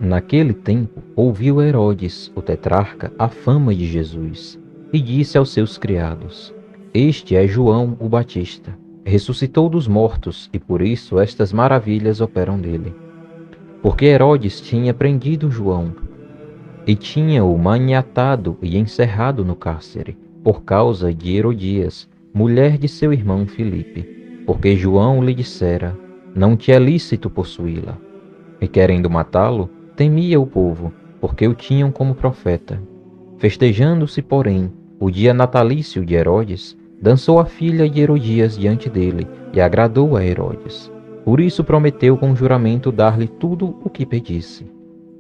Naquele tempo, ouviu Herodes, o tetrarca, a fama de Jesus, e disse aos seus criados: Este é João o Batista. Ressuscitou dos mortos, e por isso estas maravilhas operam nele. Porque Herodes tinha prendido João, e tinha-o maniatado e encerrado no cárcere, por causa de Herodias, mulher de seu irmão Filipe, porque João lhe dissera: Não te é lícito possuí-la. E querendo matá-lo, temia o povo, porque o tinham como profeta. Festejando-se, porém, o dia natalício de Herodes, dançou a filha de Herodias diante dele, e agradou a Herodes. Por isso prometeu com juramento dar-lhe tudo o que pedisse.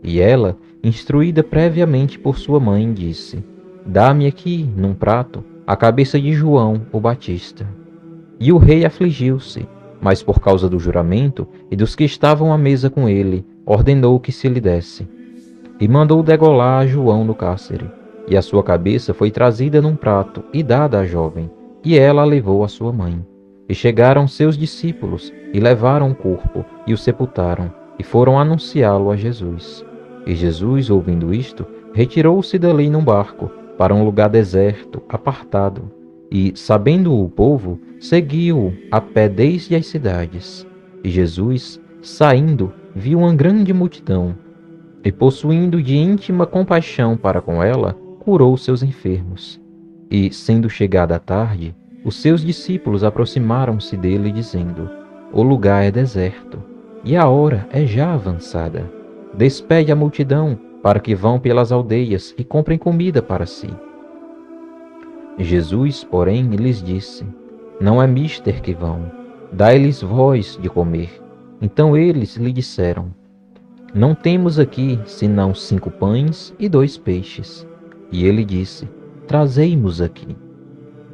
E ela, instruída previamente por sua mãe, disse: Dá-me aqui, num prato, a cabeça de João o Batista. E o rei afligiu-se, mas por causa do juramento e dos que estavam à mesa com ele, ordenou que se lhe desse. E mandou degolar a João no cárcere. E a sua cabeça foi trazida num prato e dada à jovem, e ela a levou à sua mãe. E chegaram seus discípulos, e levaram o corpo, e o sepultaram, e foram anunciá-lo a Jesus. E Jesus, ouvindo isto, retirou-se dali num barco, para um lugar deserto, apartado. E, sabendo-o o povo, seguiu-o a pé desde as cidades. E Jesus, saindo, viu uma grande multidão, e possuindo de íntima compaixão para com ela, curou seus enfermos. E, sendo chegada a tarde, os seus discípulos aproximaram-se dele, dizendo: O lugar é deserto, e a hora é já avançada. Despede a multidão, para que vão pelas aldeias e comprem comida para si. Jesus, porém, lhes disse: Não é mister que vão, dai-lhes vós de comer. Então eles lhe disseram: Não temos aqui senão 5 pães e 2 peixes. E ele disse: Trazei-mos aqui.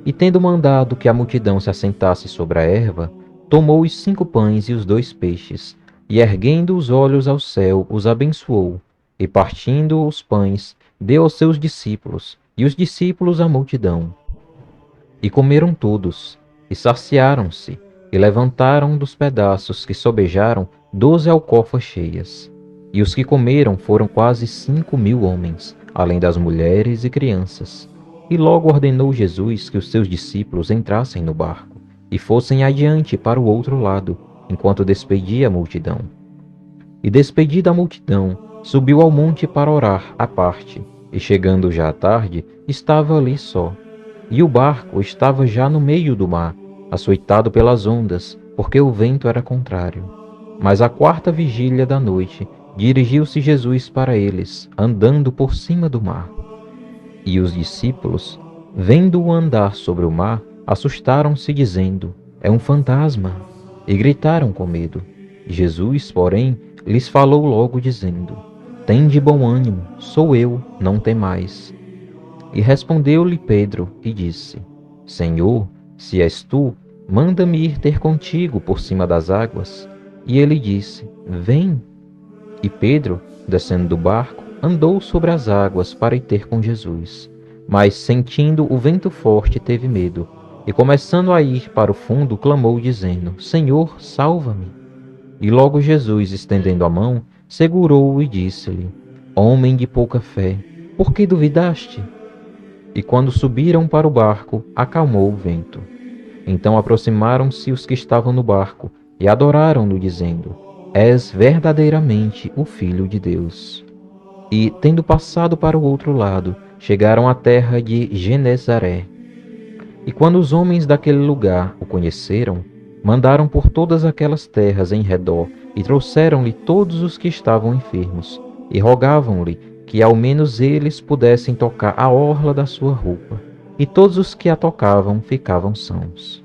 E tendo mandado que a multidão se assentasse sobre a erva, tomou os 5 pães e os 2 peixes, e erguendo os olhos ao céu, os abençoou, e partindo os pães, deu aos seus discípulos, e os discípulos à multidão. E comeram todos, e saciaram-se, e levantaram dos pedaços que sobejaram 12 alcofas cheias. E os que comeram foram quase 5.000 homens, além das mulheres e crianças. E logo ordenou Jesus que os seus discípulos entrassem no barco, e fossem adiante para o outro lado, enquanto despedia a multidão. E despedida a multidão, subiu ao monte para orar à parte, e chegando já à tarde, estava ali só. E o barco estava já no meio do mar, açoitado pelas ondas, porque o vento era contrário. Mas à 4ª vigília da noite, dirigiu-se Jesus para eles, andando por cima do mar. E os discípulos, vendo-o andar sobre o mar, assustaram-se, dizendo: É um fantasma! E gritaram com medo. Jesus, porém, lhes falou logo, dizendo: Tende bom ânimo, sou eu, não temais. E respondeu-lhe Pedro e disse: Senhor, se és tu, manda-me ir ter contigo por cima das águas. E ele disse: Vem. E Pedro, descendo do barco, andou sobre as águas para ir ter com Jesus. Mas, sentindo o vento forte, teve medo, e começando a ir para o fundo, clamou, dizendo: Senhor, salva-me. E logo Jesus, estendendo a mão, segurou-o e disse-lhe: Homem de pouca fé, por que duvidaste? E quando subiram para o barco, acalmou o vento. Então aproximaram-se os que estavam no barco, e adoraram-no, dizendo: És verdadeiramente o Filho de Deus. E, tendo passado para o outro lado, chegaram à terra de Genezaré. E quando os homens daquele lugar o conheceram, mandaram por todas aquelas terras em redor, e trouxeram-lhe todos os que estavam enfermos, e rogavam-lhe que ao menos eles pudessem tocar a orla da sua roupa. E todos os que a tocavam ficavam sãos.